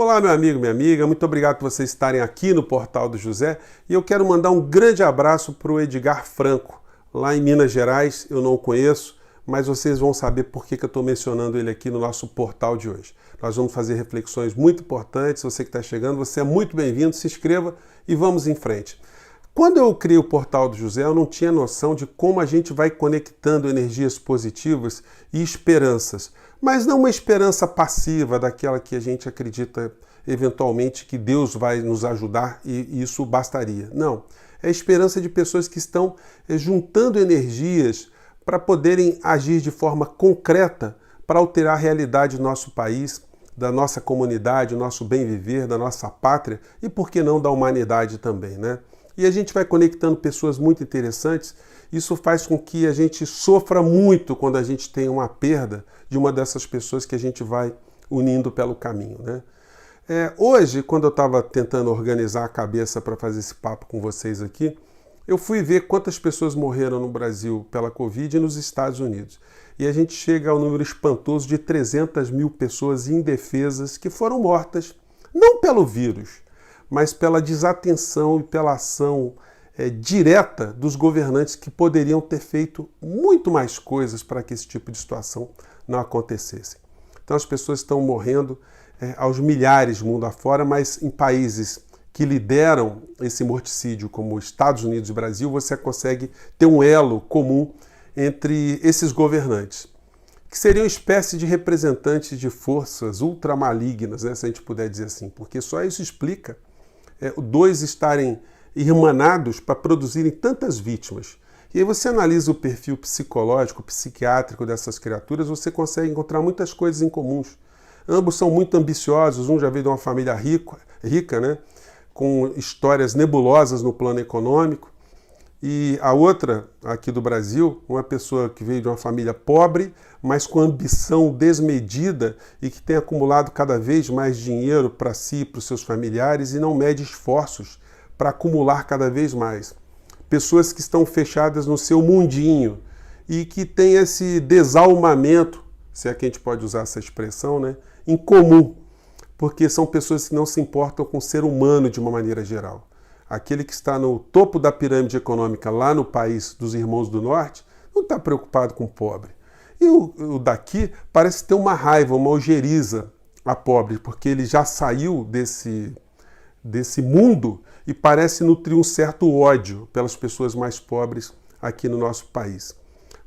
Olá, meu amigo, minha amiga, muito obrigado por vocês estarem aqui no Portal do José e eu quero mandar um grande abraço para o Edgar Franco, lá em Minas Gerais. Eu não o conheço, mas vocês vão saber por que eu estou mencionando ele aqui no nosso portal de hoje. Nós vamos fazer reflexões muito importantes. Você que está chegando, você é muito bem-vindo, se inscreva e vamos em frente. Quando eu criei o Portal do José, eu não tinha noção de como a gente vai conectando energias positivas e esperanças, mas não uma esperança passiva, daquela que a gente acredita eventualmente que Deus vai nos ajudar e isso bastaria. Não, é a esperança de pessoas que estão juntando energias para poderem agir de forma concreta para alterar a realidade do nosso país, da nossa comunidade, do nosso bem viver, da nossa pátria e, por que não, da humanidade também, né? E a gente vai conectando pessoas muito interessantes. Isso faz com que a gente sofra muito quando a gente tem uma perda de uma dessas pessoas que a gente vai unindo pelo caminho, né? Hoje, quando eu estava tentando organizar a cabeça para fazer esse papo com vocês aqui, eu fui ver quantas pessoas morreram no Brasil pela Covid e nos Estados Unidos. E a gente chega ao número espantoso de 300 mil pessoas indefesas que foram mortas, não pelo vírus, mas pela desatenção e pela ação direta dos governantes que poderiam ter feito muito mais coisas para que esse tipo de situação não acontecesse. Então as pessoas estão morrendo aos milhares mundo afora, mas em países que lideram esse morticídio, como Estados Unidos e Brasil, você consegue ter um elo comum entre esses governantes, que seriam espécie de representantes de forças ultramalignas, né, se a gente puder dizer assim, porque só isso explica dois estarem irmanados para produzirem tantas vítimas. E aí você analisa o perfil psicológico, psiquiátrico dessas criaturas, você consegue encontrar muitas coisas em comuns. Ambos são muito ambiciosos, um já veio de uma família rica, né, com histórias nebulosas no plano econômico, e a outra, aqui do Brasil, uma pessoa que veio de uma família pobre, mas com ambição desmedida e que tem acumulado cada vez mais dinheiro para si e para os seus familiares e não mede esforços para acumular cada vez mais. Pessoas que estão fechadas no seu mundinho e que têm esse desalmamento, se é que a gente pode usar essa expressão, né, em comum, porque são pessoas que não se importam com o ser humano de uma maneira geral. Aquele que está no topo da pirâmide econômica lá no país dos Irmãos do Norte não está preocupado com o pobre. E o daqui parece ter uma raiva, uma ojeriza a pobre, porque ele já saiu desse mundo e parece nutrir um certo ódio pelas pessoas mais pobres aqui no nosso país.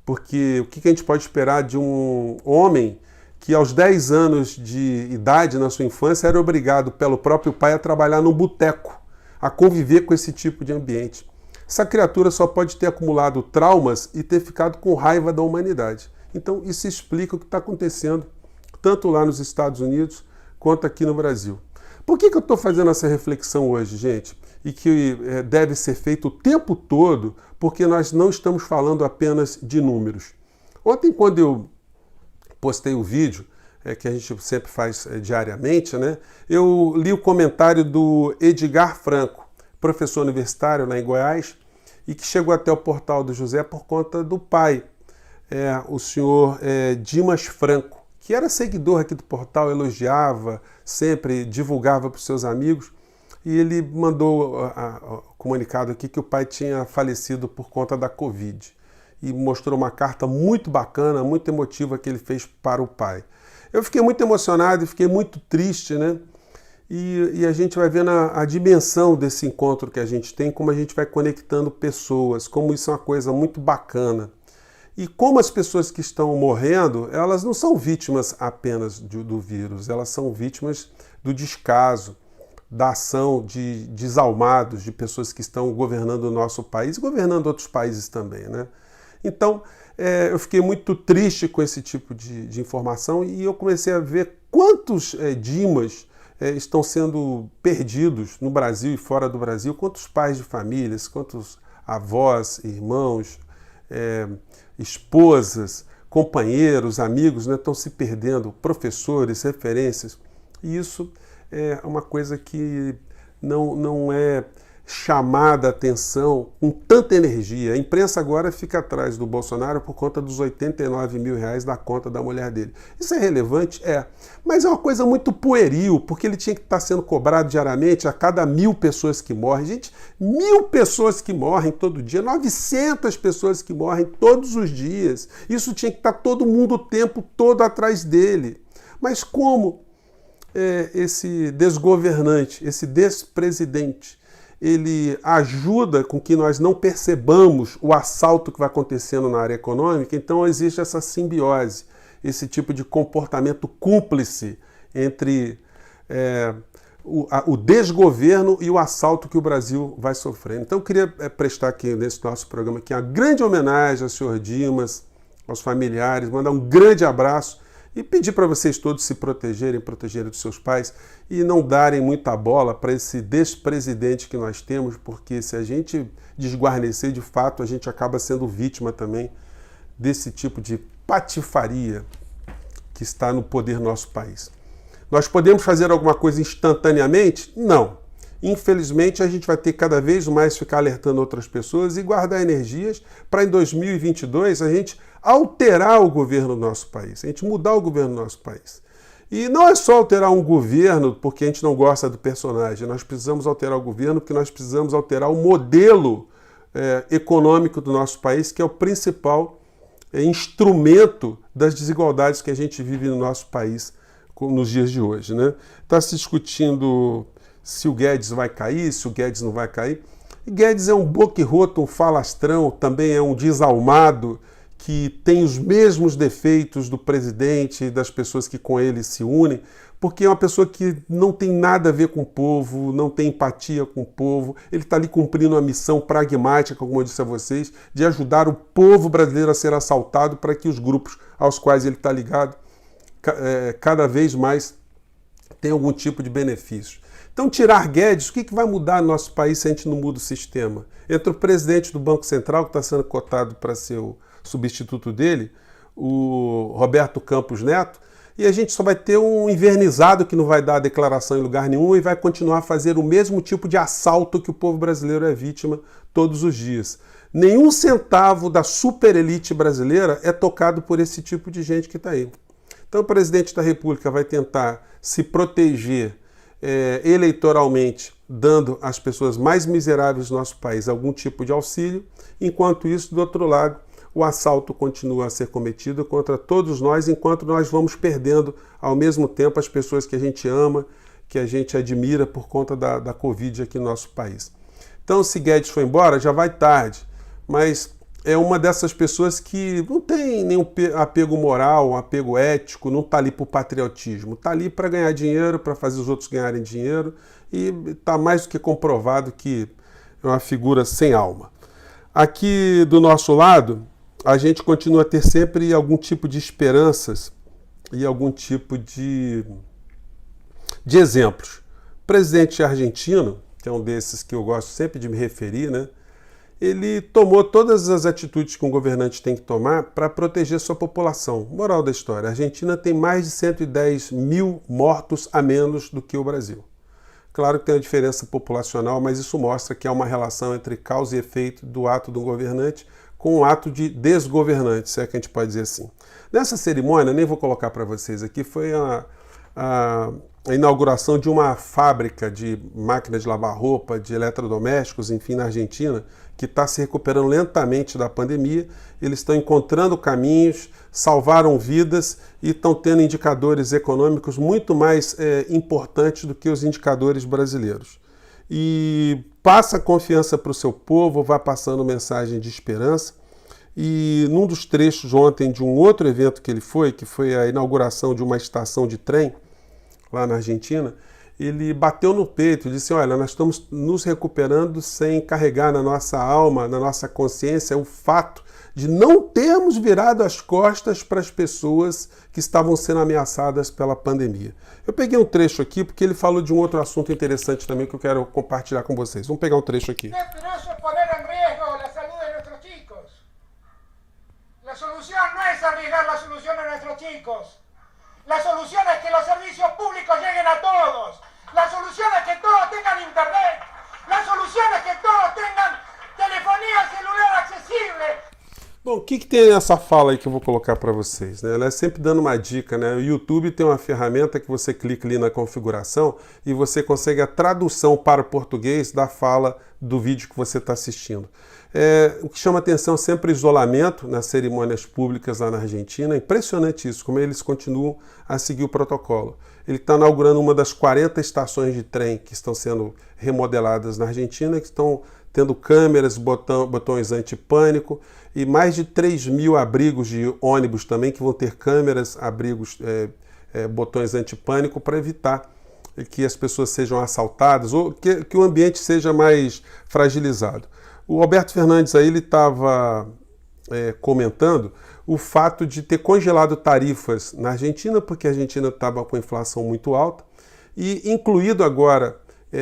Porque o que a gente pode esperar de um homem que aos 10 anos de idade na sua infância era obrigado pelo próprio pai a trabalhar num boteco, a conviver com esse tipo de ambiente. Essa criatura só pode ter acumulado traumas e ter ficado com raiva da humanidade. Então isso explica o que está acontecendo tanto lá nos Estados Unidos quanto aqui no Brasil. Por que eu estou fazendo essa reflexão hoje, gente? E que deve ser feito o tempo todo, porque nós não estamos falando apenas de números. Ontem, quando eu postei o vídeo, que a gente sempre faz diariamente, né? Eu li o comentário do Edgar Franco, professor universitário lá em Goiás, e que chegou até o Portal do José por conta do pai, o senhor Dimas Franco, que era seguidor aqui do portal, elogiava, sempre divulgava para os seus amigos, e ele mandou comunicado aqui que o pai tinha falecido por conta da Covid, e mostrou uma carta muito bacana, muito emotiva que ele fez para o pai. Eu fiquei muito emocionado e fiquei muito triste, né? E a gente vai vendo a dimensão desse encontro que a gente tem, como a gente vai conectando pessoas, como isso é uma coisa muito bacana. E como as pessoas que estão morrendo, elas não são vítimas apenas do vírus, elas são vítimas do descaso, da ação de desalmados, de pessoas que estão governando o nosso país e governando outros países também, né? Então, eu fiquei muito triste com esse tipo de informação e eu comecei a ver quantos Dimas estão sendo perdidos no Brasil e fora do Brasil, quantos pais de famílias, quantos avós, irmãos, esposas, companheiros, amigos, né, estão se perdendo, professores, referências. E isso é uma coisa que não é chamada a atenção com tanta energia. A imprensa agora fica atrás do Bolsonaro por conta dos R$89 mil da conta da mulher dele. Isso é relevante? É. Mas é uma coisa muito pueril, porque ele tinha que estar sendo cobrado diariamente a cada 1.000 pessoas que morrem. Gente, 1.000 pessoas que morrem todo dia, 900 pessoas que morrem todos os dias. Isso tinha que estar todo mundo o tempo todo atrás dele. Mas como esse desgovernante, esse despresidente, ele ajuda com que nós não percebamos o assalto que vai acontecendo na área econômica, então existe essa simbiose, esse tipo de comportamento cúmplice entre o desgoverno e o assalto que o Brasil vai sofrendo. Então eu queria prestar aqui nesse nosso programa aqui uma grande homenagem ao senhor Dimas, aos familiares, mandar um grande abraço e pedir para vocês todos se protegerem dos seus pais e não darem muita bola para esse despresidente que nós temos, porque se a gente desguarnecer, de fato, a gente acaba sendo vítima também desse tipo de patifaria que está no poder do nosso país. Nós podemos fazer alguma coisa instantaneamente? Não. Infelizmente, a gente vai ter cada vez mais ficar alertando outras pessoas e guardar energias para em 2022 a gente alterar o governo do nosso país, a gente mudar o governo do nosso país. E não é só alterar um governo porque a gente não gosta do personagem, nós precisamos alterar o governo porque nós precisamos alterar o modelo econômico do nosso país, que é o principal instrumento das desigualdades que a gente vive no nosso país nos dias de hoje, né? Está se discutindo se o Guedes vai cair, se o Guedes não vai cair. E Guedes é um boquirroto, um falastrão, também é um desalmado, que tem os mesmos defeitos do presidente e das pessoas que com ele se unem, porque é uma pessoa que não tem nada a ver com o povo, não tem empatia com o povo, ele está ali cumprindo uma missão pragmática, como eu disse a vocês, de ajudar o povo brasileiro a ser assaltado para que os grupos aos quais ele está ligado cada vez mais tenham algum tipo de benefício. Então, tirar Guedes, o que vai mudar no nosso país se a gente não muda o sistema? Entre o presidente do Banco Central, que está sendo cotado para ser o substituto dele, o Roberto Campos Neto, e a gente só vai ter um invernizado que não vai dar declaração em lugar nenhum e vai continuar a fazer o mesmo tipo de assalto que o povo brasileiro é vítima todos os dias. Nenhum centavo da superelite brasileira é tocado por esse tipo de gente que está aí. Então o presidente da República vai tentar se proteger eleitoralmente, dando às pessoas mais miseráveis do nosso país algum tipo de auxílio, enquanto isso, do outro lado, o assalto continua a ser cometido contra todos nós, enquanto nós vamos perdendo ao mesmo tempo as pessoas que a gente ama, que a gente admira por conta da Covid aqui no nosso país. Então, se Guedes for embora, já vai tarde, mas é uma dessas pessoas que não tem nenhum apego moral, um apego ético, não está ali por patriotismo, está ali para ganhar dinheiro, para fazer os outros ganharem dinheiro, e está mais do que comprovado que é uma figura sem alma. Aqui do nosso lado, a gente continua a ter sempre algum tipo de esperanças e algum tipo de exemplos. O presidente argentino, que é um desses que eu gosto sempre de me referir, né? Ele tomou todas as atitudes que um governante tem que tomar para proteger sua população. Moral da história, a Argentina tem mais de 110 mil mortos a menos do que o Brasil. Claro que tem uma diferença populacional, mas isso mostra que há uma relação entre causa e efeito do ato do governante com o ato de desgovernante, se é que a gente pode dizer assim. Nessa cerimônia, nem vou colocar para vocês aqui, foi a inauguração de uma fábrica de máquinas de lavar roupa, de eletrodomésticos, enfim, na Argentina, que está se recuperando lentamente da pandemia. Eles estão encontrando caminhos, salvaram vidas e estão tendo indicadores econômicos muito mais importantes do que os indicadores brasileiros. E passa confiança para o seu povo, vai passando mensagem de esperança. E num dos trechos ontem de um outro evento que ele foi, que foi a inauguração de uma estação de trem, lá na Argentina, ele bateu no peito e disse, olha, nós estamos nos recuperando sem carregar na nossa alma, na nossa consciência, o fato de não termos virado as costas para as pessoas que estavam sendo ameaçadas pela pandemia. Eu peguei um trecho aqui porque ele falou de um outro assunto interessante também que eu quero compartilhar com vocês. Vamos pegar um trecho aqui. La solución no es arriesgar la solución a nuestros chicos. La solución es que los servicios públicos lleguen a todos. La solución es que todos tengan internet. La solución es Bom, o que tem nessa fala aí que eu vou colocar para vocês, né? Ela é sempre dando uma dica, né? O YouTube tem uma ferramenta que você clica ali na configuração e você consegue a tradução para o português da fala do vídeo que você está assistindo. O que chama atenção é sempre o isolamento nas cerimônias públicas lá na Argentina. É impressionante isso, como eles continuam a seguir o protocolo. Ele está inaugurando uma das 40 estações de trem que estão sendo remodeladas na Argentina, que estão tendo câmeras, botões antipânico e mais de 3.000 abrigos de ônibus também que vão ter câmeras, abrigos, botões antipânico para evitar que as pessoas sejam assaltadas ou que o ambiente seja mais fragilizado. O Alberto Fernandes aí ele estava comentando o fato de ter congelado tarifas na Argentina, porque a Argentina estava com inflação muito alta, e incluído agora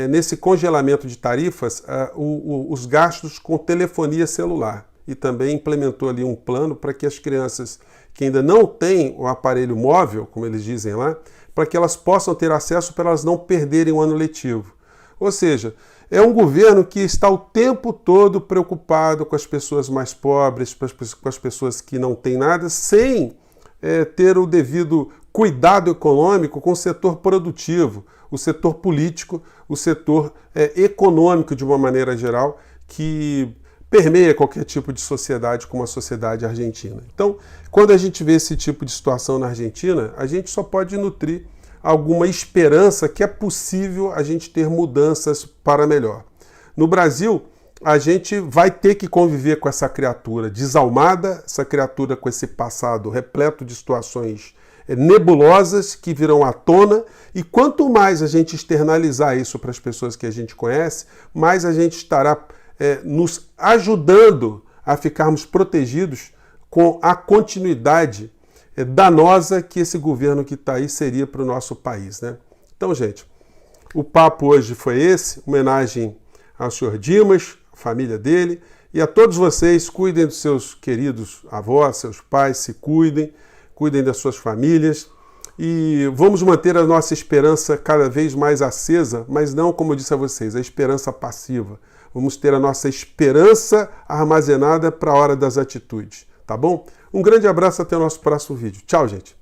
nesse congelamento de tarifas os gastos com telefonia celular. E também implementou ali um plano para que as crianças que ainda não têm o aparelho móvel, como eles dizem lá, para que elas possam ter acesso para elas não perderem o ano letivo. Ou seja, é um governo que está o tempo todo preocupado com as pessoas mais pobres, com as pessoas que não têm nada, sem ter o devido cuidado econômico com o setor produtivo, o setor político, o setor econômico de uma maneira geral, que permeia qualquer tipo de sociedade como a sociedade argentina. Então, quando a gente vê esse tipo de situação na Argentina, a gente só pode nutrir alguma esperança que é possível a gente ter mudanças para melhor. No Brasil, a gente vai ter que conviver com essa criatura desalmada, essa criatura com esse passado repleto de situações nebulosas que virão à tona, e quanto mais a gente externalizar isso para as pessoas que a gente conhece, mais a gente estará nos ajudando a ficarmos protegidos com a continuidade danosa que esse governo que está aí seria para o nosso país, né? Então, gente, o papo hoje foi esse, homenagem ao senhor Dimas, a família dele, e a todos vocês, cuidem dos seus queridos avós, seus pais, se cuidem das suas famílias, e vamos manter a nossa esperança cada vez mais acesa, mas não, como eu disse a vocês, a esperança passiva. Vamos ter a nossa esperança armazenada para a hora das atitudes, tá bom? Um grande abraço, até o nosso próximo vídeo. Tchau, gente!